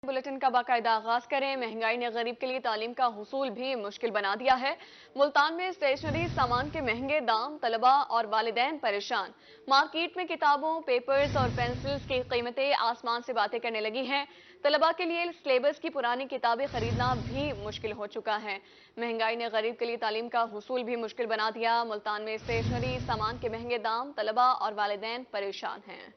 Bulletin का बाकायदा आगाज करें। महंगाई ने गरीब के लिए तालीम का हुसूल भी मुश्किल बना दिया है। मुल्तान में स्टेशनरी सामान के महंगे दाम, तलबा और वालिदैन परेशान। मार्केट में किताबों, पेपर्स और पेंसिल्स की कीमतें आसमान से बातें करने लगी हैं। तलबा के लिए सिलेबस की पुरानी किताबें खरीदना भी मुश्किल हो चुका है। महंगाई ने गरीब के लिए तालीम का हुसूल भी मुश्किल बना दिया। मुल्तान में स्टेशनरी सामान के महंगे दाम, तलबा और वालिदैन परेशान हैं।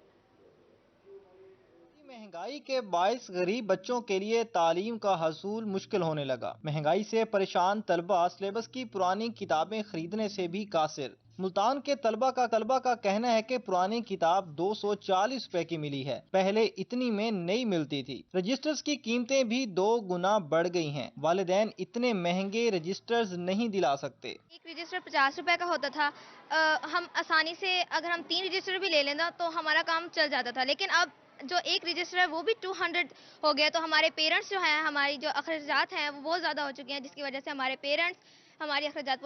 महंगाई के बायस गरीब बच्चों के लिए तालीम का हसूल मुश्किल होने लगा। महंगाई से परेशान तलबा सिलेबस की पुरानी किताबें खरीदने से भी कासिर। मुल्तान के तलबा का कहना है कि पुरानी किताब 240 रुपए की मिली है। पहले इतनी में नहीं मिलती थी। रजिस्टर्स की कीमतें भी 2 गुना बढ़ गई हैं। वालिदैन इतने महंगे रजिस्टर्स नहीं दिला सकते। एक रजिस्टर 50 रुपए का होता था। हम आसानी से अगर हम 3 रजिस्टर भी ले लेना तो हमारा काम चल जाता था, लेकिन अब जो एक रजिस्टर है वो भी 200 हो गया। तो हमारे पेरेंट्स जो हैं, हमारी जो अखराजात हैं वो बहुत ज़्यादा हो चुके हैं, जिसकी वजह से हमारे पेरेंट्स हमारी अखराजात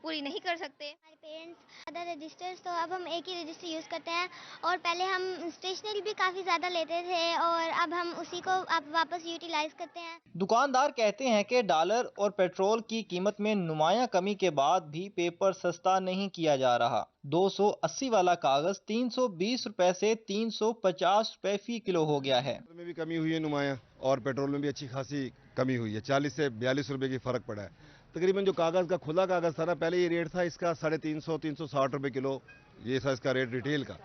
पूरी नहीं कर सकते। हमारे पेरेंट्स ज़्यादा रजिस्टर्स, तो अब हम एक ही रजिस्टर यूज़ करते हैं। और पहले हम स्टेशनरी भी काफ़ी ज़्यादा लेते थे और अब हम उसी को अब वापस यूटिलाइज करते हैं। दुकानदार कहते हैं कि डॉलर और पेट्रोल की कीमत में नुमाया कमी के बाद भी पेपर सस्ता नहीं किया जा रहा। 280 वाला कागज 320 रुपए से 350 रुपए फी किलो हो गया है। में भी कमी हुई है नुमाया, और पेट्रोल में भी अच्छी खासी कमी हुई है। 40 से 42 रुपए की फर्क पड़ा है। तकरीबन जो कागज का खुला कागज था ना, पहले ये रेट था इसका 350 360 रुपए किलो, ये था इसका रेट रिटेल का।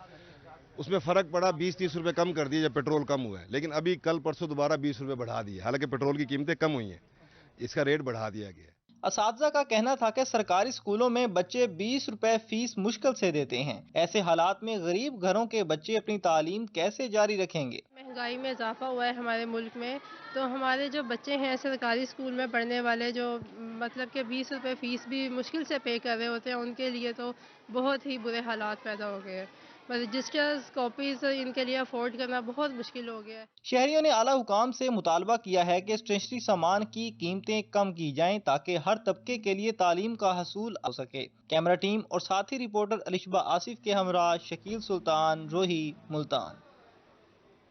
उसमें फर्क पड़ा, 20-30 रुपए कम कर दिए जब पेट्रोल कम हुआ है। लेकिन अभी कल परसों दोबारा 20 रुपए बढ़ा दिए, हालांकि पेट्रोल की कीमतें कम हुई हैं, इसका रेट बढ़ा दिया गया है। असातिज़ा का कहना था कि सरकारी स्कूलों में बच्चे 20 रुपए फीस मुश्किल से देते हैं। ऐसे हालात में गरीब घरों के बच्चे अपनी तालीम कैसे जारी रखेंगे? महंगाई में इजाफा हुआ है हमारे मुल्क में, तो हमारे जो बच्चे हैं सरकारी स्कूल में पढ़ने वाले, जो मतलब कि 20 रुपए फ़ीस भी मुश्किल से पे कर रहे होते हैं, उनके लिए तो बहुत ही बुरे हालात पैदा हो गए हैं। रजिस्टर्स, कॉपीज़ इनके लिए अफोर्ड करना बहुत मुश्किल हो गया है। शहरियों ने आला हुकाम से मुतालबा किया है कि स्टेशनरी सामान की कीमतें कम की जाएं ताकि हर तबके के लिए तालीम का हसूल हो सके। कैमरा टीम और साथी रिपोर्टर अलिशबा आसिफ के हमरा शकील सुल्तान, रोही, मुल्तान।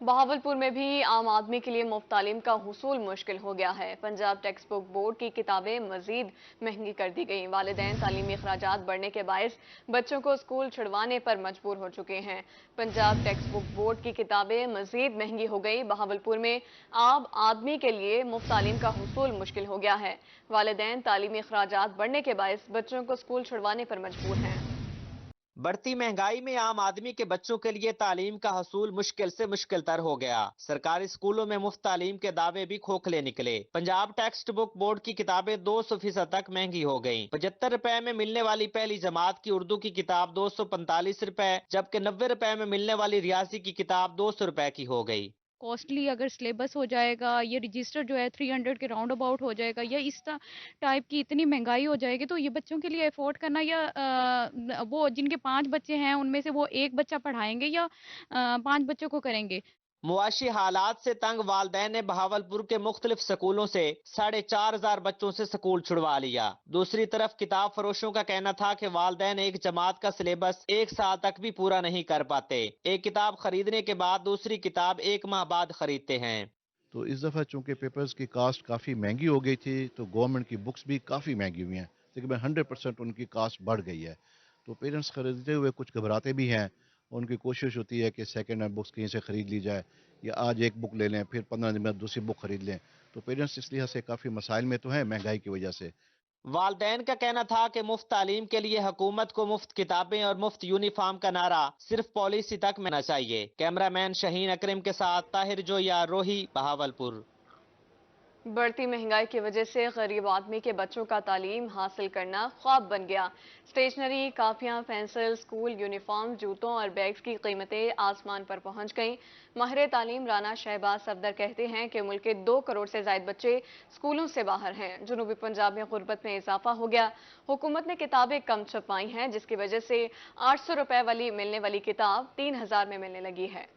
बहावलपुर में भी आम आदमी के लिए मुफ्त तालीम का हुसूल मुश्किल हो गया है। पंजाब टेक्स्ट बुक बोर्ड की किताबें मजीद महंगी कर दी गई। वालिदैन तालीमी अखराजात बढ़ने के बायस बच्चों को स्कूल छुड़वाने पर मजबूर हो चुके हैं। पंजाब टेक्स्ट बुक बोर्ड की किताबें मजीद महंगी हो गई। बहावलपुर में आम आदमी के लिए मुफ्त तालीम का हुसूल मुश्किल हो गया है। वालिदैन तालीमी अखराजात बढ़ने के बायस बच्चों को स्कूल छुड़वाने पर मजबूर हैं। बढ़ती महंगाई में आम आदमी के बच्चों के लिए तालीम का हसूल मुश्किल से मुश्किल तर हो गया। सरकारी स्कूलों में मुफ्त तालीम के दावे भी खोखले निकले। पंजाब टेक्स्ट बुक बोर्ड की किताबें 200% तक महंगी हो गईं। 75 रुपए में मिलने वाली पहली जमात की उर्दू की किताब 245 रुपए, जबकि 90 रुपए में मिलने वाली रियाजी की किताब 200 रुपए की हो गई। कॉस्टली अगर सिलेबस हो जाएगा, ये रजिस्टर जो है 300 के राउंड अबाउट हो जाएगा, या इस टाइप की इतनी महंगाई हो जाएगी, तो ये बच्चों के लिए अफोर्ड करना, या वो जिनके 5 बच्चे हैं उनमें से वो एक बच्चा पढ़ाएंगे या 5 बच्चों को करेंगे। मुआशी हालात से तंग वालदैन ने बहावलपुर के मुख्तलिफ स्कूलों से 4,500 बच्चों से स्कूल छुड़वा लिया। दूसरी तरफ किताब फरोशों का कहना था कि वालदैन एक जमात का सिलेबस 1 साल तक भी पूरा नहीं कर पाते। एक किताब खरीदने के बाद दूसरी किताब 1 माह बाद खरीदते हैं। तो इस दफ़ा चूंकि पेपर्स की कास्ट काफ़ी महंगी हो गई थी, तो गवर्नमेंट की बुक्स भी काफ़ी महंगी हुई हैं। तकरीबन 100% उनकी कास्ट बढ़ गई है। तो पेरेंट्स खरीदते हुए कुछ घबराते भी हैं। उनकी कोशिश होती है कि सेकेंड हैंड बुक्स कहीं से ख़रीद ली जाए, या आज एक बुक ले लें फिर 15 दिन में दूसरी बुक खरीद लें। तो पेरेंट्स इस लिहाज से काफ़ी मसाइल में तो हैं महंगाई की वजह से। वालदैन का कहना था कि मुफ्त तालीम के लिए हुकूमत को मुफ्त किताबें और मुफ्त यूनिफॉर्म का नारा सिर्फ पॉलिसी तक में न चाहिए। कैमरामैन शहीन अकरम के साथ ताहिर जोया, रोही, बहावलपुर। बढ़ती महंगाई की वजह से गरीब आदमी के बच्चों का तालीम हासिल करना ख्वाब बन गया। स्टेशनरी, कापियां, पेंसिल, स्कूल यूनिफॉर्म, जूतों और बैग्स की कीमतें आसमान पर पहुंच गईं। माहिर तालीम राना शहबाज सफदर कहते हैं कि मुल्क के 2 करोड़ से ज्यादा बच्चे स्कूलों से बाहर हैं। जनूबी पंजाब में गुर्बत में इजाफा हो गया। हुकूमत ने किताबें कम छपवाई हैं, जिसकी वजह से 800 रुपए वाली मिलने वाली किताब 3000 में मिलने लगी है।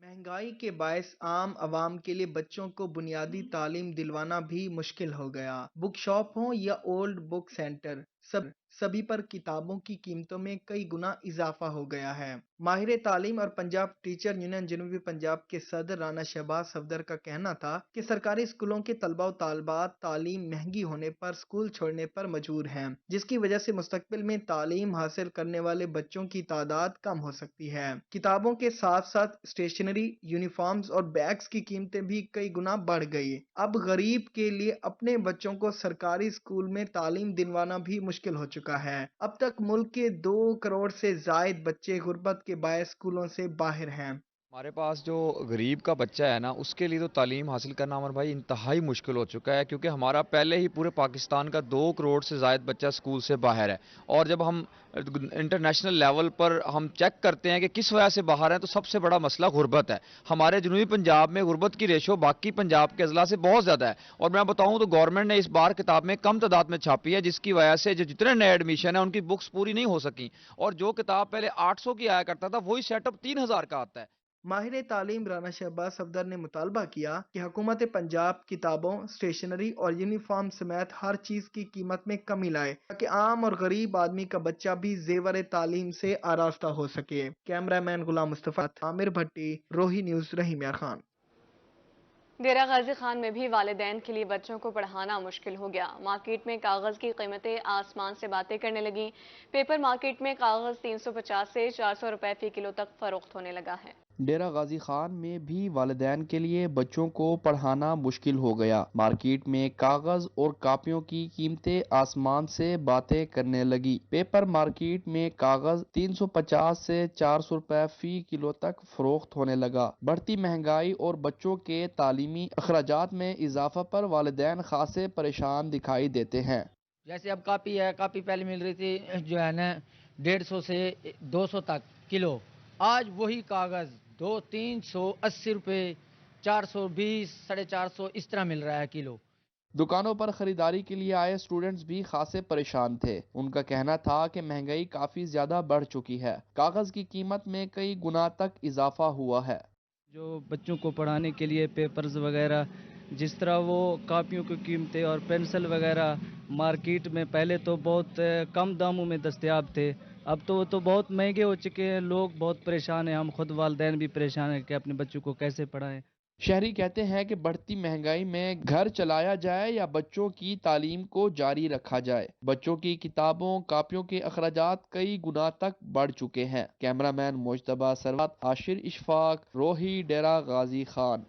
महंगाई के बायस आम आवाम के लिए बच्चों को बुनियादी तालीम दिलवाना भी मुश्किल हो गया। बुक शॉप हो या ओल्ड बुक सेंटर, सभी पर किताबों की कीमतों में कई गुना इजाफा हो गया है। माहिर तालीम और पंजाब टीचर यूनियन जनूबी पंजाब के सदर राना शहबाज सफदर का कहना था कि सरकारी स्कूलों के तलबा और तालबात तालीम महंगी होने पर स्कूल छोड़ने पर मजबूर हैं, जिसकी वजह से मुस्तकबिल में तालीम हासिल करने वाले बच्चों की तादाद कम हो सकती है। किताबों के साथ साथ स्टेशनरी, यूनिफॉर्म्स और बैग्स की कीमतें भी कई गुना बढ़ गई। अब गरीब के लिए अपने बच्चों को सरकारी स्कूल में तालीम दिलवाना भी मुश्किल हो चुका है। अब तक मुल्क के 2 करोड़ से जायद बच्चे गुर्बत के बायस स्कूलों से बाहर हैं। हमारे पास जो गरीब का बच्चा है ना, उसके लिए तो तालीम हासिल करना हमारे भाई इंतहाई मुश्किल हो चुका है, क्योंकि हमारा पहले ही पूरे पाकिस्तान का 2 करोड़ से ज़ायद बच्चा स्कूल से बाहर है। और जब हम इंटरनेशनल लेवल पर हम चेक करते हैं कि किस वजह से बाहर हैं, तो सबसे बड़ा मसला गुर्बत है। हमारे जनूबी पंजाब में गुर्बत की रेशो बाकी पंजाब के अजला से बहुत ज़्यादा है। और मैं बताऊँ तो गवर्नमेंट ने इस बार किताब में कम तादाद में छापी है, जिसकी वजह से जो जितने नए एडमिशन है उनकी बुक्स पूरी नहीं हो सकी। और जो किताब पहले 800 की आया करता था, वही सेटअप 3000 का आता है। माहिर तालीम राना शहबाज सफदर ने मुतालबा किया कि हुकूमत पंजाब किताबों, स्टेशनरी और यूनिफॉर्म समेत हर चीज की कीमत में कमी लाए, ताकि आम और गरीब आदमी का बच्चा भी जेवर तालीम से आरास्ता हो सके। कैमरामैन गुलाम मुस्तफा, आमिर भट्टी, रोही न्यूज, रहीमिया खान। डेरा गाजी खान में भी वालिदैन के लिए बच्चों को पढ़ाना मुश्किल हो गया। मार्केट में कागज की कीमतें आसमान से बातें करने लगी। पेपर मार्केट में कागज 350 से 400 रुपए फी किलो तक फरोख्त होने लगा है। डेरा गाजी खान में भी वालिदैन के लिए बच्चों को पढ़ाना मुश्किल हो गया। मार्केट में कागज और कापियों की कीमतें आसमान से बातें करने लगी। पेपर मार्केट में कागज 350 से 400 रुपए फी किलो तक फरोख्त होने लगा। बढ़ती महंगाई और बच्चों के तालीमी अखराजात में इजाफा पर वालिदैन खासे परेशान दिखाई देते हैं। जैसे अब कापी है, कापी पहले मिल रही थी जो है ना 150 से 200 तक किलो, आज वही कागज 380 रुपए, 420, 450 इस तरह मिल रहा है किलो। दुकानों पर खरीदारी के लिए आए स्टूडेंट्स भी खासे परेशान थे। उनका कहना था कि महंगाई काफी ज्यादा बढ़ चुकी है। कागज की कीमत में कई गुना तक इजाफा हुआ है। जो बच्चों को पढ़ाने के लिए पेपर्स वगैरह, जिस तरह वो कापियों की कीमतें और पेंसिल वगैरह मार्केट में पहले तो बहुत कम दामों में दस्तयाब थे, अब तो वो तो बहुत महंगे हो चुके हैं। लोग बहुत परेशान हैं, हम खुद वालिदैन भी परेशान हैं कि अपने बच्चों को कैसे पढ़ाएं। शहरी कहते हैं कि बढ़ती महंगाई में घर चलाया जाए या बच्चों की तालीम को जारी रखा जाए। बच्चों की किताबों, कापियों के अखराजात कई गुना तक बढ़ चुके हैं। कैमरामैन मुजतबा सरवत, आशिर इशफाक, रोही, डेरा गाजी खान।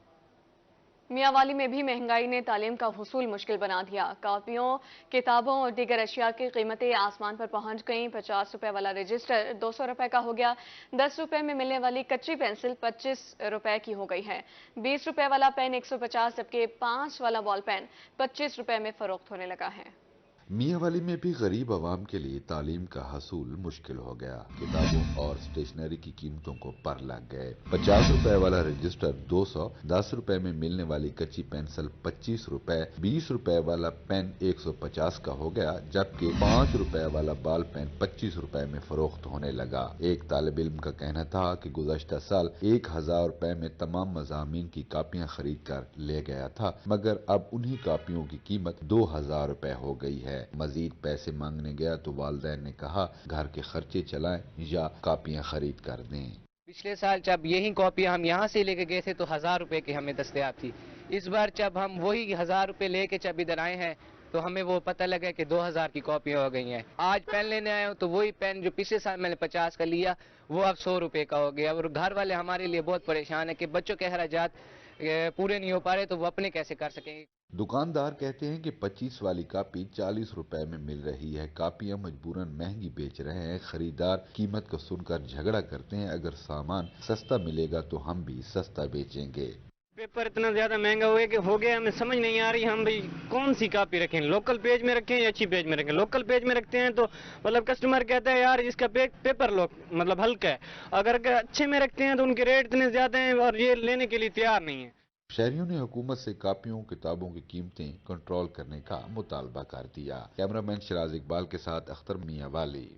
मियांवाली में भी महंगाई ने तालीम का हुसूल मुश्किल बना दिया। कापियों, किताबों और दीगर अशिया की कीमतें आसमान पर पहुंच गईं। 50 रुपए वाला रजिस्टर 200 रुपए का हो गया। 10 रुपए में मिलने वाली कच्ची पेंसिल 25 रुपए की हो गई है। 20 रुपए वाला पेन 150, जबकि 5 वाला बॉल पेन 25 रुपए में फरोख्त होने लगा है। मियांवाली में भी गरीब आवाम के लिए तालीम का हसूल मुश्किल हो गया। किताबों और स्टेशनरी की कीमतों को पर लग गए। 50 रुपए वाला रजिस्टर 200, 10 रुपए में मिलने वाली कच्ची पेंसिल 25 रुपए, 20 रुपए वाला पेन 150 का हो गया, जबकि 5 रुपए वाला बॉल पेन 25 रुपए में फरोख्त होने लगा। एक तालिब इल्म का कहना था कि गुज़श्ता साल 1000 रुपए में तमाम मज़ामीन की कापियां खरीद कर ले गया था, मगर अब उन्हीं कापियों की कीमत 2000 रुपए हो गई है। मजीद पैसे मांगने गया तो वालिदैन ने कहा घर के खर्चे चलाएं या कापियां खरीद कर दें। पिछले साल जब यही कॉपियां हम यहाँ से लेके गए थे तो 1000 रुपए की हमें दस्तयाब थी। इस बार जब हम वही 1000 रुपए लेके जब इधर आए हैं तो हमें वो पता लगा कि 2000 की कॉपियां हो गई हैं। आज पेन लेने आए हो तो वही पेन जो पिछले साल मैंने 50 का लिया वो अब 100 रुपए का हो गया। और घर वाले हमारे लिए बहुत परेशान है कि बच्चों के खर्चात पूरे नहीं हो पा रहे तो वो अपने कैसे कर सकेंगे। दुकानदार कहते हैं कि 25 वाली कापी 40 रुपए में मिल रही है। कापियां मजबूरन महंगी बेच रहे हैं। खरीदार कीमत को सुनकर झगड़ा करते हैं, अगर सामान सस्ता मिलेगा तो हम भी सस्ता बेचेंगे। पेपर इतना ज्यादा महंगा हो गया हमें समझ नहीं आ रही हम भाई कौन सी कापी रखें, लोकल पेज में रखें या अच्छी पेज में रखें। लोकल पेज में रखते हैं तो मतलब कस्टमर कहता है यार इसका पेपर मतलब हल्का है, अगर अच्छे में रखते हैं तो उनके रेट इतने ज्यादा हैं और ये लेने के लिए तैयार नहीं है। शहरियों ने हुकूमत से कापियों, किताबों की कीमतें कंट्रोल करने का मुतालबा कर दिया। कैमरामैन शिराज इकबाल के साथ अख्तर मियांवाली।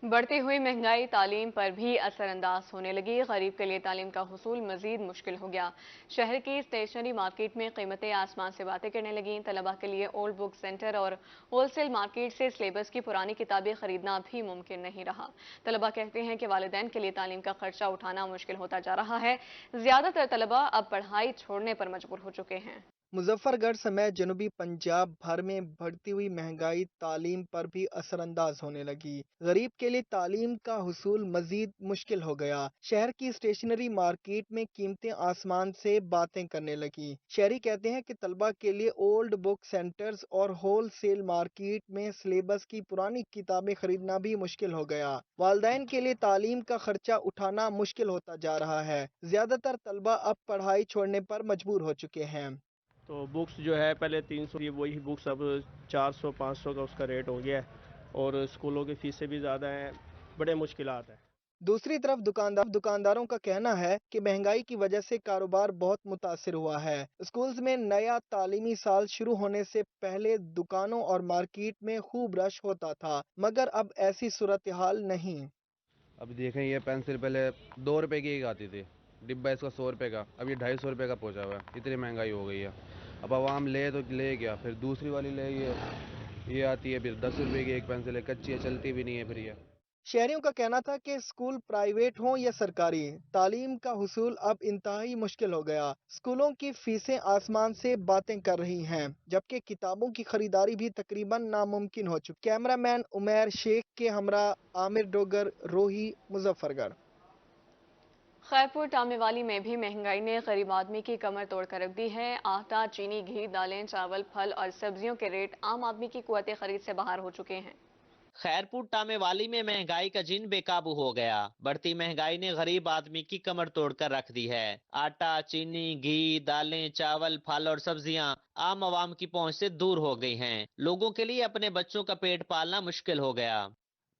बढ़ती हुई महंगाई तालीम पर भी असरअंदाज होने लगी। गरीब के लिए तालीम का हुसूल मजीद मुश्किल हो गया। शहर की स्टेशनरी मार्केट में कीमतें आसमान से बातें करने लगीं। तलबा के लिए ओल्ड बुक सेंटर और होलसेल मार्केट से सिलेबस की पुरानी किताबें खरीदना भी मुमकिन नहीं रहा। तलबा कहते हैं कि वालिदैन के लिए तालीम का खर्चा उठाना मुश्किल होता जा रहा है। ज्यादातर तलबा अब पढ़ाई छोड़ने पर मजबूर हो चुके हैं। मुजफ्फरगढ़ समेत जनूबी पंजाब भर में बढ़ती हुई महंगाई तालीम पर भी असरअंदाज होने लगी। गरीब के लिए तालीम का हुसूल मजीद मुश्किल हो गया। शहर की स्टेशनरी मार्केट में कीमतें आसमान से बातें करने लगी। शहरी कहते हैं कि तलबा के लिए ओल्ड बुक सेंटर्स और होल सेल मार्केट में सिलेबस की पुरानी किताबें खरीदना भी मुश्किल हो गया। वालिदैन के लिए तालीम का खर्चा उठाना मुश्किल होता जा रहा है। ज्यादातर तलबा अब पढ़ाई छोड़ने पर मजबूर हो चुके हैं। तो बुक्स जो है पहले 300 की, वही बुक्स अब 400-500 का उसका रेट हो गया है और स्कूलों की फीसें भी ज़्यादा हैं। बड़े मुश्किलात हैं। दूसरी तरफ दुकानदारों का कहना है कि महंगाई की वजह से कारोबार बहुत मुतासिर हुआ है। स्कूल्स में नया तालीमी साल शुरू होने से पहले दुकानों और मार्केट में खूब रश होता था, मगर अब ऐसी सूरत हाल नहीं। अब देखें, ये पेंसिल पहले 2 रुपए की एक आती थी, डिब्बा इसका 100 रुपए का, अब ये 250 रुपए का पहुंचा हुआ है। इतनी महंगाई हो गई है। अब आवाम ले तो ले गया, फिर दूसरी वाली ले, ये आती है, फिर 10 रुपए की एक पेंसिल है, कच्ची है, चलती भी नहीं है। फिर ये शहरियों का कहना था कि स्कूल प्राइवेट हों या सरकारी, तालीम का हुसूल अब इंतहाई मुश्किल हो गया। स्कूलों की फीसें आसमान से बातें कर रही हैं, जबकि किताबों की खरीदारी भी तकरीबन नामुमकिन हो चुकी। कैमरामैन उमैर शेख के हमरा आमिर डोगर, रोही, मुजफ्फरगढ़। खैरपुर टामेवाली में भी महंगाई ने गरीब आदमी की कमर तोड़ कर रख दी है। आटा, चीनी, घी, दालें, चावल, फल और सब्जियों के रेट आम आदमी की कुव्वत खरीद से बाहर हो चुके हैं। खैरपुर टामेवाली में महंगाई का जिन बेकाबू हो गया। बढ़ती महंगाई ने गरीब आदमी की कमर तोड़कर रख दी है। आटा, चीनी, घी, दालें, चावल, फल और सब्जियां आम आवाम की पहुंच से दूर हो गई हैं। लोगों के लिए अपने बच्चों का पेट पालना मुश्किल हो गया।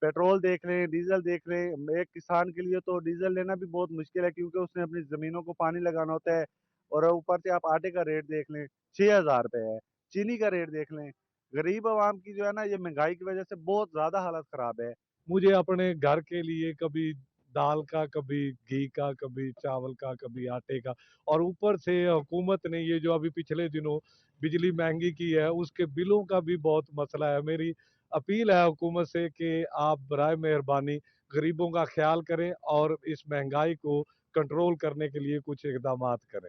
पेट्रोल देख लें, डीजल देख लें। एक किसान के लिए तो डीजल लेना भी बहुत मुश्किल है, क्योंकि उसने अपनी जमीनों को पानी लगाना होता है। और ऊपर से आप आटे का रेट देख लें, 6,000 रुपए है। चीनी का रेट देख लें। गरीब आवाम की जो है ना, ये महंगाई की वजह से बहुत ज्यादा हालत खराब है। मुझे अपने घर के लिए कभी दाल का, कभी घी का, कभी चावल का, कभी आटे का, और ऊपर से हुकूमत ने ये जो अभी पिछले दिनों बिजली महंगी की है, उसके बिलों का भी बहुत मसला है। मेरी अपील है हुकूमत से कि आप बराए मेहरबानी गरीबों का ख्याल करें और इस महंगाई को कंट्रोल करने के लिए कुछ इकदाम करें।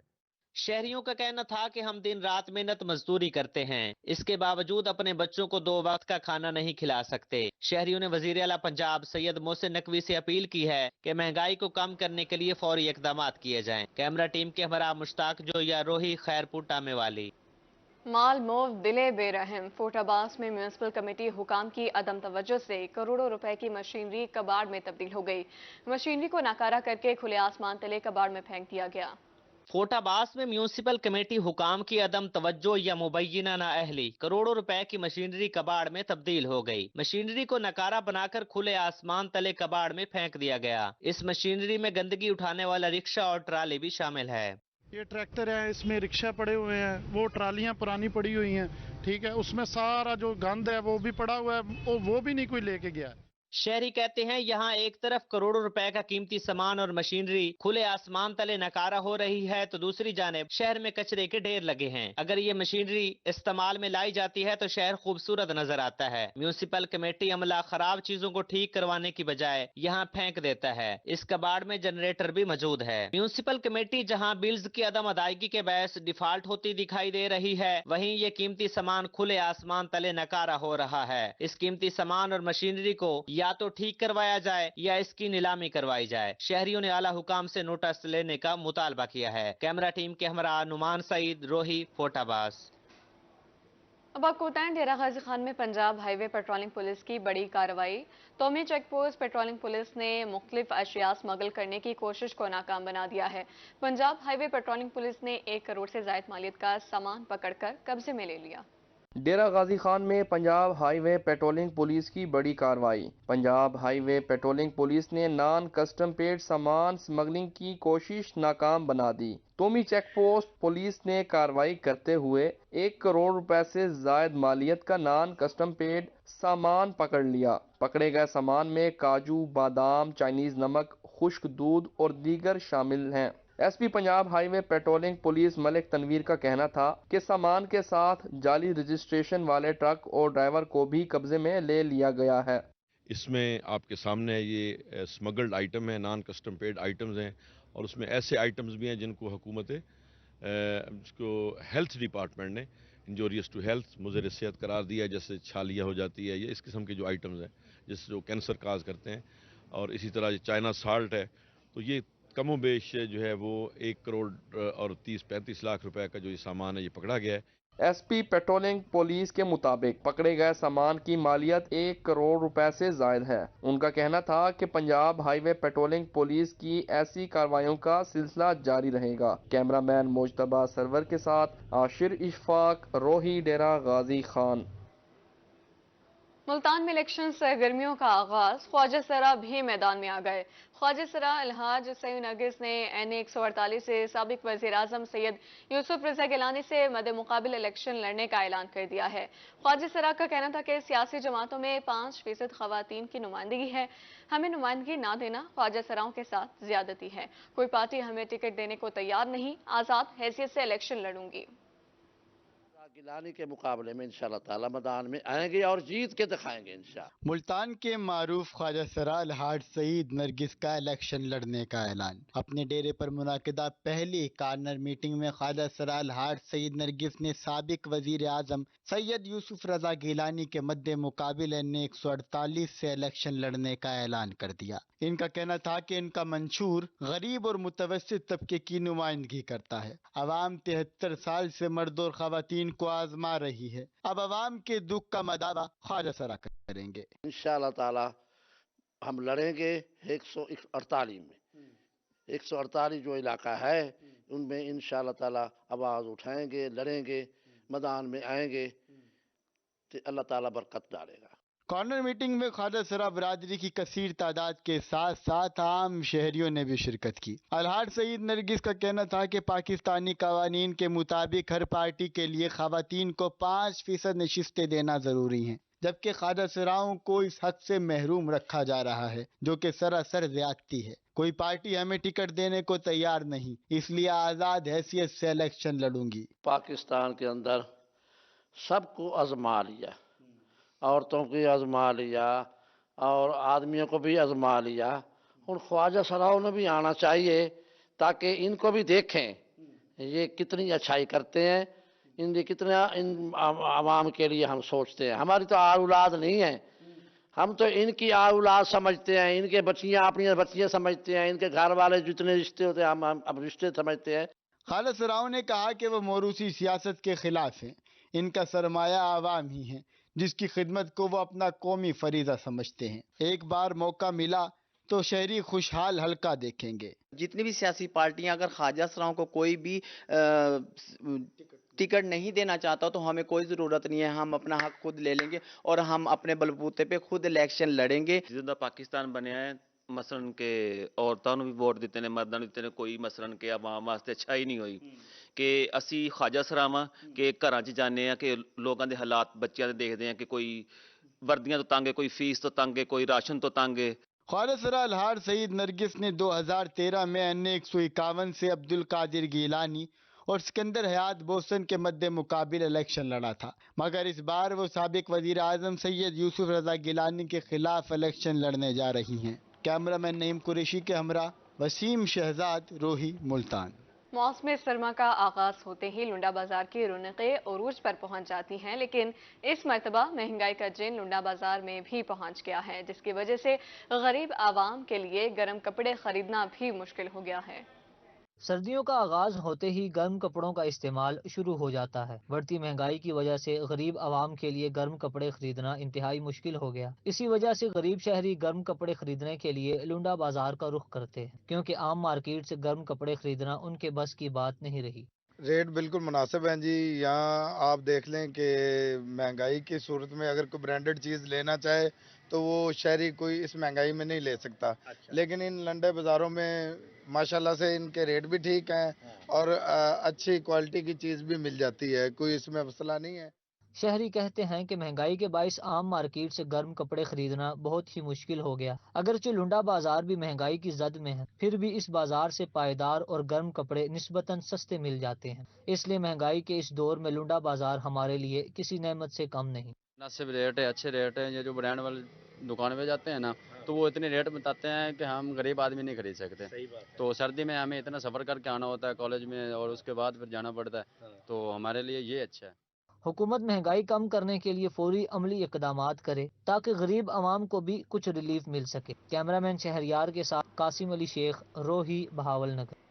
शहरियों का कहना था कि हम दिन रात मेहनत मजदूरी करते हैं, इसके बावजूद अपने बच्चों को 2 वक्त का खाना नहीं खिला सकते। शहरियों ने वजीर आला पंजाब सैयद मोहसिन नकवी से अपील की है कि महंगाई को कम करने के लिए फौरी इकदाम किए जाएं। कैमरा टीम के हमारा मुश्ताक जो या रोही, खैरपुर टामेवाली। माल मोव दिले बेरहम। फोटाबास में म्यूनिसिपल कमेटी हुकाम की अदम तवज्जो से करोड़ों रुपए की मशीनरी कबाड़ में तब्दील हो गई। मशीनरी को नाकारा करके खुले आसमान तले कबाड़ में फेंक दिया गया। फोटाबास में म्यूनिसिपल कमेटी हुकाम की अदम तवज्जो या मुबैना नाअहली करोड़ों रुपए की मशीनरी कबाड़ में तब्दील हो गई। मशीनरी को नकारा बनाकर खुले आसमान तले कबाड़ में फेंक दिया गया। इस मशीनरी में गंदगी उठाने वाला रिक्शा और ट्राली भी शामिल है। ये ट्रैक्टर है, इसमें रिक्शा पड़े हुए हैं, वो ट्रालियां पुरानी पड़ी हुई हैं, ठीक है, उसमें सारा जो गंद है वो भी पड़ा हुआ है, वो भी नहीं कोई लेके गया। शहरी कहते हैं यहाँ एक तरफ करोड़ों रुपए का कीमती सामान और मशीनरी खुले आसमान तले नकारा हो रही है, तो दूसरी जानिब शहर में कचरे के ढेर लगे हैं। अगर ये मशीनरी इस्तेमाल में लाई जाती है तो शहर खूबसूरत नजर आता है। म्यूनिसिपल कमेटी अमला खराब चीजों को ठीक करवाने की बजाय यहाँ फेंक देता है। इस कबाड़ में जनरेटर भी मौजूद है। म्यूनिसिपल कमेटी जहाँ बिल्स की अदम अदायगी के बहस डिफॉल्ट होती दिखाई दे रही है, वहीं ये कीमती सामान खुले आसमान तले नकारा हो रहा है। इस कीमती सामान और मशीनरी को या तो ठीक करवाया जाए या इसकी नीलामी करवाई जाए। शहरियों ने आला हुकाम से नोटिस लेने का मुतालबा किया है। कैमरा टीम के हमरा नुमान सईद, रोही, फोटाबास। अब आपको बताएं, डेरा गाजी खान में पंजाब हाईवे पेट्रोलिंग पुलिस की बड़ी कार्रवाई। तोमी चेक पोस्ट पेट्रोलिंग पुलिस ने मुख्तलिफ अशिया स्मगल करने की कोशिश को नाकाम बना दिया है। पंजाब हाईवे पेट्रोलिंग पुलिस ने 1 करोड़ से ज्यादा मालियत का सामान पकड़कर कब्जे में ले लिया। डेरा गाजी खान में पंजाब हाईवे पेट्रोलिंग पुलिस की बड़ी कार्रवाई। पंजाब हाईवे पेट्रोलिंग पुलिस ने नॉन कस्टम पेड सामान स्मगलिंग की कोशिश नाकाम बना दी। तोमी चेक पोस्ट पुलिस ने कार्रवाई करते हुए 1 करोड़ रुपए से जायद मालियत का नॉन कस्टम पेड सामान पकड़ लिया। पकड़े गए सामान में काजू, बादाम, चाइनीज नमक, खुश्क दूध और दीगर शामिल हैं। SP Punjab highway patrolling police Malik Tanveer का कहना था कि सामान के साथ जाली रजिस्ट्रेशन वाले ट्रक और ड्राइवर को भी कब्जे में ले लिया गया है। इसमें आपके सामने ये स्मगल्ड आइटम है, नॉन कस्टम पेड आइटम्स हैं, और उसमें ऐसे आइटम्स भी हैं जिनको हुकूमत इसको हेल्थ डिपार्टमेंट ने इंजोरियस टू हेल्थ, मुज़र सेहत करार दिया है, जैसे छालिया हो जाती है, ये इस किस्म के जो आइटम्स हैं जिससे जो कैंसर काज करते हैं। और इसी तरह ये चाइना साल्ट है, तो ये कमो बेश जो है वो 1 करोड़ और 30-35 लाख रुपए का जो ये सामान है ये पकड़ा गया है। एसपी पेट्रोलिंग पुलिस के मुताबिक पकड़े गए सामान की मालियत 1 करोड़ रुपए से जायद है। उनका कहना था कि पंजाब हाईवे पेट्रोलिंग पुलिस की ऐसी कार्रवाइयों का सिलसिला जारी रहेगा। कैमरामैन मुजतबा सरवर के साथ आशिर इशफाक, रोही, डेरा गाजी खान। मुल्तान में इलेक्शन सरगर्मियों का आगाज, ख्वाजा सरा भी मैदान में आ गए। ख्वाजा सरा अलहाज सईद नरगिस ने NA 148 से साबिक वजीर आजम सैयद यूसुफ रजा गिलानी से मद्दे मुकाबिल इलेक्शन लड़ने का ऐलान कर दिया है। ख्वाजा सरा का कहना था कि सियासी जमातों में 5% खवातीन की नुमाइंदगी है, हमें नुमाइंदगी ना देना ख्वाजा सराओं के साथ ज्यादती है। कोई पार्टी हमें टिकट देने को तैयार नहीं, आजाद हैसियत से इलेक्शन लड़ूंगी। गिलानी के मुकाबले में इंशाअल्लाह ताला मैदान में आएंगे और जीत के दिखाएंगे इंशाअल्लाह। मुल्तान के मारूफ ख्वाजा सरा अलहाज सईद नरगिस का इलेक्शन लड़ने का ऐलान। अपने डेरे पर मुनाकिदा पहली कार्नर मीटिंग में ख्वाजा सरा अलहाज सईद नरगिस ने साबिक वजीर आजम सैयद यूसुफ रजा गिलानी के मद्दे मुकाबिल NA 148 से इलेक्शन लड़ने का ऐलान कर दिया। इनका कहना था कि इनका मंशूर गरीब और मुतवस्सित तबके की नुमाइंदगी करता है। अवाम 73 साल से मर्द और खवातीन को आजमा रही है, अब अवाम के दुख का मदावा ख्वाजा सरा करेंगे। इंशाअल्लाह ताला हम लड़ेंगे 148 में। 148 जो इलाका है उनमें इंशाअल्लाह ताला आवाज उठाएंगे, लड़ेंगे, मैदान में आएंगे तो अल्लाह ताला बरकत डालेगा। कॉर्नर मीटिंग में ख्वाजा सरा बरादरी की कसीर तादाद के साथ साथ आम शहरियों ने भी शिरकत की। अलहाज सईद नरगिस का कहना था कि पाकिस्तानी कवानीन के मुताबिक हर पार्टी के लिए खवातीन को 5% नशिस्तें देना जरूरी है, जबकि ख्वाजा सराओं को इस हक से महरूम रखा जा रहा है जो कि सरासर ज्यादती है। कोई पार्टी हमें टिकट देने को तैयार नहीं, इसलिए आजाद हैसियत से इलेक्शन लड़ूंगी। पाकिस्तान के अंदर सबको आजमा लिया, औरतों को आजमा लिया और आदमियों को भी आजमा लिया। उन ख्वाजा सराओं ने भी आना चाहिए ताकि इनको भी देखें ये कितनी अच्छाई करते हैं, इनके कितना इन आवाम के लिए हम सोचते हैं। हमारी तो औलाद नहीं है, हम तो इनकी औलाद समझते हैं, इनके बच्चियाँ अपनी बच्चियाँ समझते हैं, इनके घर वाले जितने रिश्ते होते हैं हम अब रिश्ते समझते हैं। ख्वाजा सराओं ने कहा कि वो मौरूसी सियासत के खिलाफ हैं। इनका सरमाया आवाम ही है जिसकी खिदमत को वो अपना कौमी फरीजा समझते हैं। एक बार मौका मिला तो शहरी खुशहाल हल्का देखेंगे। जितनी भी सियासी पार्टियां अगर ख्वाजा सराओं को कोई भी टिकट नहीं देना चाहता तो हमें कोई ज़रूरत नहीं है, हम अपना हक खुद ले लेंगे और हम अपने बलबूते पे खुद इलेक्शन लड़ेंगे। जिदा पाकिस्तान बनया है मसलन के औरतों भी वोट दिते ने, मर्दां दिते ने, कोई मसलन के आवाम वास्ते अच्छा ही नहीं हुई कि असी ख्वाजा सरावां के घरां च जाने कि लोगों के हालात बच्चों के देखते हैं कि कोई वर्दियां तो तंग है, कोई फीस तो तंग है, कोई राशन तो तंग है। ख्वाजा सरा अलहाज सईद नरगिस ने 2013 में NA 151 से अब्दुल कादिर गीलानी और सिकंदर हयात बोसन के मद्दे मुकाबिल इलेक्शन लड़ा था, मगर इस बार वो साबिक वजीर आजम सैयद यूसुफ रजा गिलानी के खिलाफ इलेक्शन लड़ने जा रही हैं। कैमरामैन नईम कुरैशी के हमरा वसीम शहजाद, रोही, मुल्तान। मौसम सरमा का आगाज होते ही लुंडा बाजार की रौनकें उरूज पर पहुंच जाती हैं, लेकिन इस मरतबा महंगाई का जिन लुंडा बाजार में भी पहुंच गया है, जिसकी वजह से गरीब आवाम के लिए गर्म कपड़े खरीदना भी मुश्किल हो गया है। सर्दियों का आगाज होते ही गर्म कपड़ों का इस्तेमाल शुरू हो जाता है। बढ़ती महंगाई की वजह से गरीब आवाम के लिए गर्म कपड़े खरीदना इंतहाई मुश्किल हो गया। इसी वजह से गरीब शहरी गर्म कपड़े खरीदने के लिए लुंडा बाजार का रुख करते हैं, क्योंकि आम मार्केट से गर्म कपड़े खरीदना उनके बस की बात नहीं रही। रेट बिल्कुल मुनासिब हैं जी। यहाँ आप देख लें कि महंगाई की सूरत में अगर कोई ब्रांडेड चीज़ लेना चाहे तो वो शहरी कोई इस महंगाई में नहीं ले सकता। लेकिन इन लंडे बाज़ारों में माशाल्लाह से इनके रेट भी ठीक हैं और अच्छी क्वालिटी की चीज़ भी मिल जाती है, कोई इसमें मसला नहीं है। شہری کہتے ہیں کہ مہنگائی کے باعث عام مارکیٹ سے گرم کپڑے خریدنا بہت ہی مشکل ہو گیا۔ اگرچہ لنڈا بازار بھی مہنگائی کی زد میں ہے، پھر بھی اس بازار سے پائیدار اور گرم کپڑے نسبتاً سستے مل جاتے ہیں۔ اس لیے مہنگائی کے اس دور میں لنڈا بازار ہمارے لیے کسی نعمت سے کم نہیں۔ مناسب ریٹ ہے، اچھے ریٹ ہیں۔ یہ جو برانڈ والے دکان پہ جاتے ہیں نا تو وہ اتنے ریٹ بتاتے ہیں کہ ہم غریب آدمی نہیں خرید سکتے۔ تو سردی میں ہمیں اتنا سفر کر کے آنا ہوتا ہے کالج میں، اور اس کے بعد پھر جانا پڑتا ہے، تو ہمارے لیے یہ اچھا ہے۔ حکومت مہنگائی کم کرنے کے لیے فوری عملی اقدامات کرے تاکہ غریب عوام کو بھی کچھ ریلیف مل سکے۔ کیمرہ مین شہریار کے ساتھ قاسم علی شیخ، روہی، بہاول نگر۔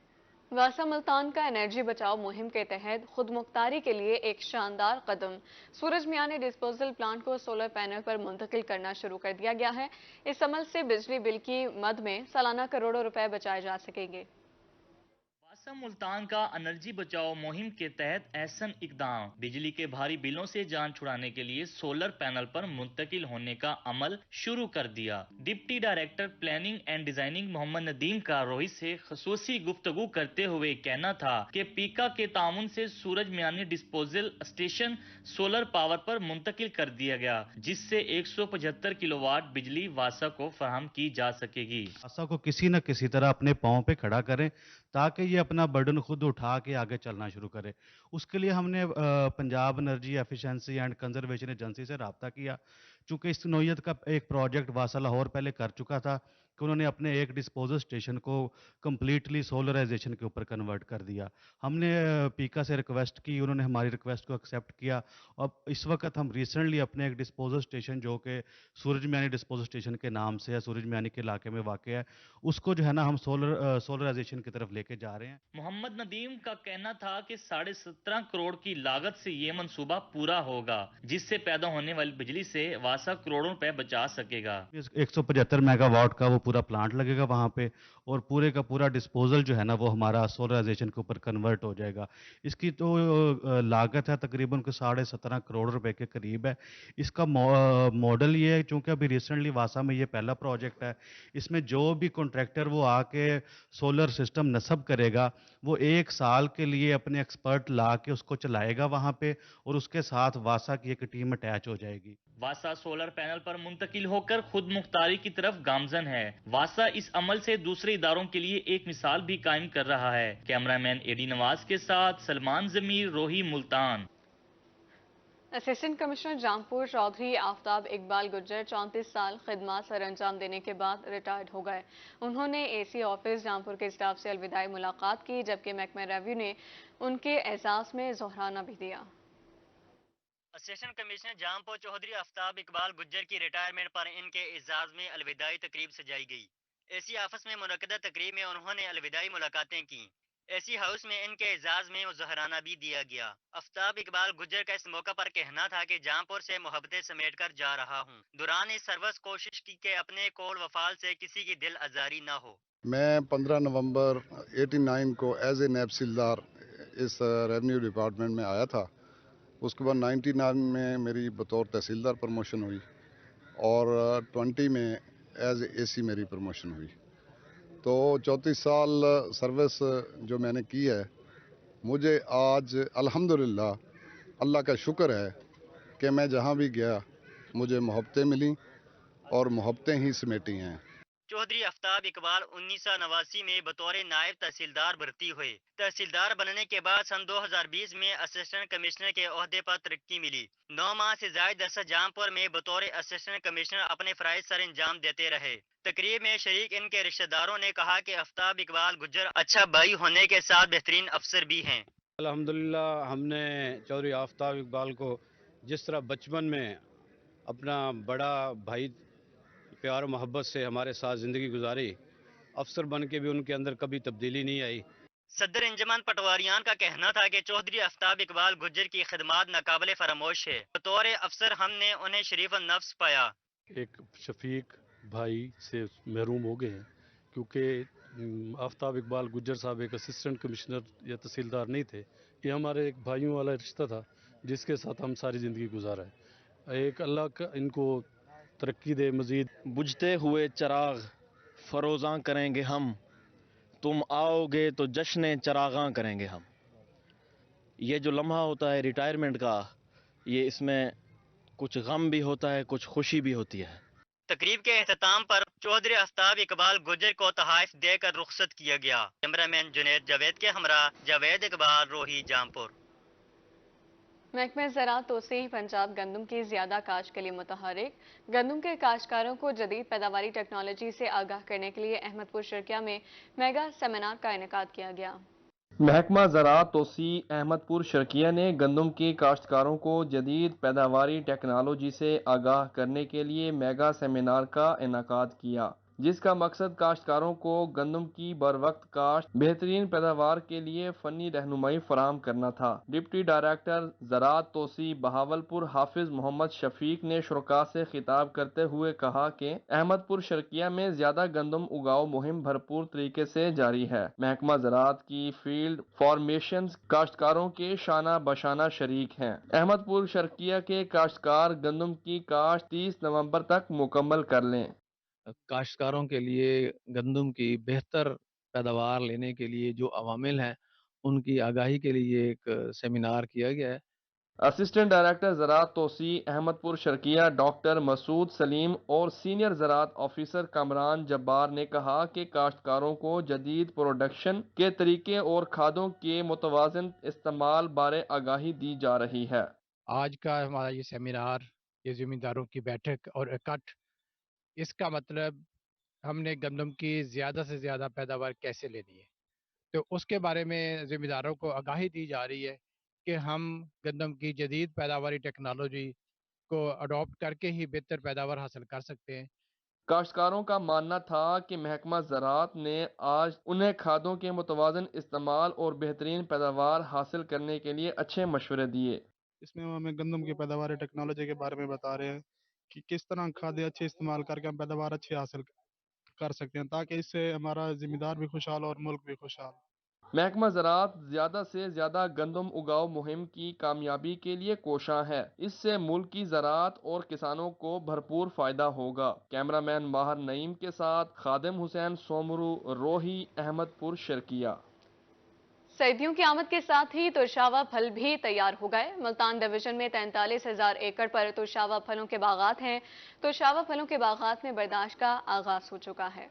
واسا ملتان کا انرجی بچاؤ مہم کے تحت خود مختاری کے لیے ایک شاندار قدم، سورج میانی ڈسپوزل پلانٹ کو سولر پینل پر منتقل کرنا شروع کر دیا گیا ہے۔ اس عمل سے بجلی بل کی مد میں سالانہ کروڑوں روپے بچائے جا سکیں گے۔ واسا ملتان کا انرجی بچاؤ مہم کے تحت احسن اقدام، بجلی کے بھاری بلوں سے جان چھڑانے کے لیے سولر پینل پر منتقل ہونے کا عمل شروع کر دیا۔ Deputy director planning and designing Muhammad Nadeem کا روہی سے خصوصی گفتگو کرتے ہوئے کہنا تھا کہ پیکا کے تعاون سے سورج میانی ڈسپوزل اسٹیشن سولر پاور پر منتقل کر دیا گیا، جس سے 175 کلو واٹ بجلی واسا کو فراہم کی جا سکے گی۔ واسا کو کسی نہ کسی طرح اپنے پاؤں پہ کھڑا کریں تاکہ یہ اپنا برڈن خود اٹھا کے آگے چلنا شروع کرے۔ اس کے لیے ہم نے Punjab energy efficiency and conservation agency سے رابطہ کیا، چونکہ اس نوعیت کا ایک پروجیکٹ واسا لاہور پہلے کر چکا تھا کہ انہوں نے اپنے ایک ڈسپوزل اسٹیشن کو کمپلیٹلی سولرائزیشن کے اوپر کنورٹ کر دیا۔ ہم نے پیکا سے ریکویسٹ کی، انہوں نے ہماری ریکویسٹ کو ایکسیپٹ کیا۔ اب اس وقت ہم ریسنٹلی اپنے ایک ڈسپوزل اسٹیشن جو کہ سورج میانی ڈسپوزل اسٹیشن کے نام سے ہے، سورج میانی کے علاقے میں واقع ہے، اس کو جو ہے نا ہم سولرائزیشن کی طرف لے کے جا رہے ہیں۔ محمد ندیم کا کہنا تھا کہ 17.5 کروڑ کی لاگت سے یہ منصوبہ پورا ہوگا، جس سے پیدا ہونے والی بجلی سے واسا کروڑوں روپے بچا سکے گا۔ 175 میگا واٹ کا وہ پورا پلانٹ لگے گا وہاں پہ، اور پورے کا پورا ڈسپوزل جو ہے نا وہ ہمارا سولرائزیشن کے اوپر کنورٹ ہو جائے گا۔ اس کی تو لاگت ہے تقریباً 17.5 کروڑ روپے کے قریب ہے۔ اس کا ماڈل یہ ہے، چونکہ ابھی ریسنٹلی واسا میں یہ پہلا پروجیکٹ ہے، اس میں جو بھی کنٹریکٹر وہ آ کے سولر سسٹم نصب کرے گا وہ 1 سال کے لیے اپنے ایکسپرٹ لا کے اس کو چلائے گا وہاں پہ، اور اس کے ساتھ واسا کی ایک ٹیم اٹیچ ہو جائے گی۔ واسا سولر پینل پر منتقل ہو کر خود مختاری کی طرف گامزن ہے۔ واسا اس عمل سے دوسرے اداروں کے لیے ایک مثال بھی قائم کر رہا ہے۔ کیمرہ مین اے ڈی نواز کے ساتھ سلمان ضمیر، روہی، ملتان۔ اسسٹنٹ کمشنر جامپور چودھری آفتاب اقبال گجر 34 سال خدمات سر انجام دینے کے بعد ریٹائرڈ ہو گئے۔ انہوں نے اے سی آفس جامپور کے اسٹاف سے الوداعی ملاقات کی، جبکہ محکمہ ریویو نے ان کے اعزاز میں ظہرانہ بھی دیا۔ اسسٹنٹ کمشنر جامپور چودھری آفتاب اقبال گجر کی ریٹائرمنٹ پر ان کے اعزاز میں الوداعی تقریب سجائی گئی۔ اے سی آفس میں منعقدہ تقریب میں انہوں نے الوداعی ملاقاتیں کی۔ اے سی ہاؤس میں ان کے اعزاز میں ظہرانہ بھی دیا گیا۔ آفتاب اقبال گجر کا اس موقع پر کہنا تھا کہ جامپور سے محبتیں سمیٹ کر جا رہا ہوں۔ دوران اس سروس کوشش کی کہ اپنے قول وفال سے کسی کی دل آزاری نہ ہو۔ میں 15 نومبر 89 کو ایز اے نیب سیلدار اس ریونیو ڈپارٹمنٹ میں آیا تھا۔ اس کے بعد 99 میں میری بطور تحصیلدار پروموشن ہوئی، اور 20 میں ایز اے سی میری پروموشن ہوئی۔ تو 34 سال سروس جو میں نے کی ہے، مجھے آج الحمدللہ اللہ کا شکر ہے کہ میں جہاں بھی گیا مجھے محبتیں ملیں، اور محبتیں ہی سمیٹی ہیں۔ چودھری آفتاب اقبال 1989 میں بطور نائب تحصیلدار بھرتی ہوئے۔ تحصیلدار بننے کے بعد سن 2020 میں اسسٹنٹ کمشنر کے عہدے پر ترقی ملی۔ 9 ماہ سے زائد عرصہ جامپور میں بطور اسسٹنٹ کمشنر اپنے فرائض سر انجام دیتے رہے۔ تقریب میں شریک ان کے رشتہ داروں نے کہا کہ آفتاب اقبال گجر اچھا بھائی ہونے کے ساتھ بہترین افسر بھی ہیں۔ الحمدللہ ہم نے چودھری آفتاب اقبال کو جس طرح بچپن میں اپنا بڑا بھائی پیار و محبت سے ہمارے ساتھ زندگی گزاری، افسر بن کے بھی ان کے اندر کبھی تبدیلی نہیں آئی۔ صدر انجمن پٹواریان کا کہنا تھا کہ چودھری آفتاب اقبال گجر کی خدمات ناقابل فراموش ہے۔ بطور افسر ہم نے انہیں شریف النفس پایا۔ ایک شفیق بھائی سے محروم ہو گئے ہیں، کیونکہ آفتاب اقبال گجر صاحب ایک اسسٹنٹ کمشنر یا تحصیلدار نہیں تھے۔ یہ ہمارے ایک بھائیوں والا رشتہ تھا جس کے ساتھ ہم ساری زندگی گزارا ہے۔ ایک اللہ کا ان کو ترقی دے مزید۔ بجھتے ہوئے چراغ فروزاں کریں گے ہم، تم آؤ گے تو جشن چراغاں کریں گے ہم۔ یہ جو لمحہ ہوتا ہے ریٹائرمنٹ کا، یہ اس میں کچھ غم بھی ہوتا ہے، کچھ خوشی بھی ہوتی ہے۔ تقریب کے اختتام پر چودھری آفتاب اقبال گجر کو تحائف دے کر رخصت کیا گیا۔ کیمرہ مین جنید جاوید کے ہمراہ جاوید اقبال، روہی، جامپور۔ محکمہ زراعت توسیع پنجاب گندم کی زیادہ کاشت کے لیے متحرک۔ گندم کے کاشتکاروں کو جدید پیداواری ٹیکنالوجی سے آگاہ کرنے کے لیے احمد پور شرکیہ میں میگا سیمینار کا انعقاد کیا گیا۔ محکمہ زراعت توسیع احمد پور شرکیہ نے گندم کی کاشتکاروں کو جدید پیداواری ٹیکنالوجی سے آگاہ کرنے کے لیے میگا سیمینار کا انعقاد کیا، جس کا مقصد کاشتکاروں کو گندم کی بروقت کاشت، بہترین پیداوار کے لیے فنی رہنمائی فراہم کرنا تھا۔ ڈپٹی ڈائریکٹر زراعت توسیع بہاولپور حافظ محمد شفیق نے شرکاء سے خطاب کرتے ہوئے کہا کہ احمد پور شرکیہ میں زیادہ گندم اگاؤ مہم بھرپور طریقے سے جاری ہے۔ محکمہ زراعت کی فیلڈ فارمیشنز کاشتکاروں کے شانہ بشانہ شریک ہیں۔ احمد پور شرکیہ کے کاشتکار گندم کی کاشت 30 نومبر تک مکمل کر لیں۔ کاشتکاروں کے لیے گندم کی بہتر پیداوار لینے کے لیے جو عوامل ہیں ان کی آگاہی کے لیے ایک سیمینار کیا گیا ہے۔ اسسٹنٹ ڈائریکٹر زراعت توسیع احمد پور شرکیہ ڈاکٹر مسعود سلیم اور سینئر زراعت آفیسر کامران جبار نے کہا کہ کاشتکاروں کو جدید پروڈکشن کے طریقے اور کھادوں کے متوازن استعمال بارے آگاہی دی جا رہی ہے۔ آج کا ہمارا یہ سیمینار، یہ زمینداروں کی بیٹھک اور اکٹھ، اس کا مطلب ہم نے گندم کی زیادہ سے زیادہ پیداوار کیسے لینی ہے، تو اس کے بارے میں ذمہ کو آگاہی دی جا رہی ہے کہ ہم گندم کی جدید پیداواری ٹیکنالوجی کو اڈاپٹ کر کے ہی بہتر پیداوار حاصل کر سکتے ہیں۔ کاشتکاروں کا ماننا تھا کہ محکمہ زراعت نے آج انہیں کھادوں کے متوازن استعمال اور بہترین پیداوار حاصل کرنے کے لیے اچھے مشورے دیے۔ اس میں ہمیں گندم کی پیداواری ٹیکنالوجی کے بارے میں بتا رہے ہیں کہ کس طرح کھادیں اچھے استعمال کر کے ہم پیداوار اچھی حاصل کر سکتے ہیں، تاکہ اس سے ہمارا ذمہ دار بھی خوشحال اور ملک بھی خوشحال۔ محکمہ زراعت زیادہ سے زیادہ گندم اگاؤ مہم کی کامیابی کے لیے کوشاں ہے۔ اس سے ملک کی زراعت اور کسانوں کو بھرپور فائدہ ہوگا۔ کیمرہ مین ماہر نعیم کے ساتھ خادم حسین سومرو، روہی، احمد پور شرکیہ۔ سردیوں کی آمد کے ساتھ ہی ترشاوا پھل بھی تیار ہو گئے۔ ملتان ڈویژن میں 43,000 ایکڑ پر ترشاوا پھلوں کے باغات ہیں۔ ترشاوا پھلوں کے باغات میں برداشت کا آغاز ہو چکا ہے۔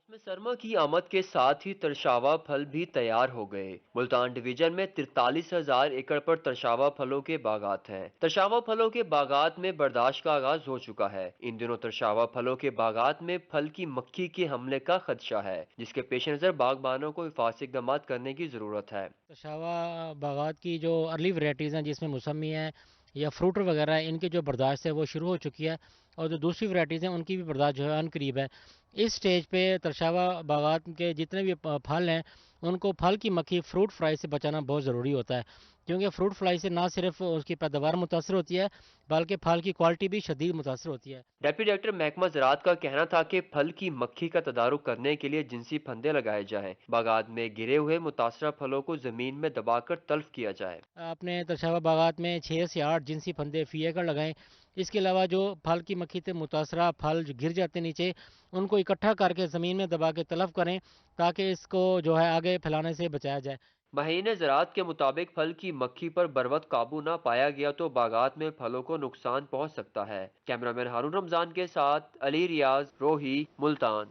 موسم سرما کی آمد کے ساتھ ہی ترشاوا پھل بھی تیار ہو گئے۔ ملتان ڈویژن میں 43,000 ایکڑ پر ترشاوا پھلوں کے باغات ہیں۔ ترشاوا پھلوں کے باغات میں برداشت کا آغاز ہو چکا ہے۔ ان دنوں ترشاوا پھلوں کے باغات میں پھل کی مکھی کے حملے کا خدشہ ہے، جس کے پیش نظر باغبانوں کو حفاظتی اقدامات کرنے کی ضرورت ہے۔ ترشاوا باغات کی جو ارلی ویرائٹیز ہیں جس میں موسمی ہیں یا فروٹر وغیرہ ہیں، ان کی جو برداشت ہے وہ شروع ہو چکی ہے، اور جو دوسری ویرائٹیز ہیں ان کی بھی برداشت جو ہے ان قریب ہے۔ اس سٹیج پہ ترشاوا باغات کے جتنے بھی پھل ہیں ان کو پھل کی مکھی فروٹ فلائی سے بچانا بہت ضروری ہوتا ہے، کیونکہ فروٹ فلائی سے نہ صرف اس کی پیداوار متاثر ہوتی ہے بلکہ پھل کی کوالٹی بھی شدید متاثر ہوتی ہے۔ ڈپٹی ڈائریکٹر محکمہ زراعت کا کہنا تھا کہ پھل کی مکھی کا تدارک کرنے کے لیے جنسی پھندے لگائے جائیں، باغات میں گرے ہوئے متاثرہ پھلوں کو زمین میں دبا کر تلف کیا جائے۔ اپنے ترشاوا باغات میں 6 سے 8 جنسی پھندے فی ایکڑ لگائیں۔ اس کے علاوہ جو پھل کی مکھی سے متاثرہ پھل جو گر جاتے نیچے، ان کو اکٹھا کر کے زمین میں دبا کے تلف کریں تاکہ اس کو جو ہے آگے پھیلانے سے بچایا جائے۔ ماہرین زراعت کے مطابق پھل کی مکھی پر بروقت قابو نہ پایا گیا تو باغات میں پھلوں کو نقصان پہنچ سکتا ہے۔ کیمرہ مین ہارون رمضان کے ساتھ علی ریاض، روہی، ملتان۔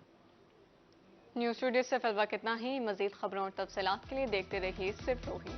نیوز اسٹوڈیو سے فی الوقت اتنا ہی۔ مزید خبروں اور تفصیلات کے لیے دیکھتے رہیے صرف روہی۔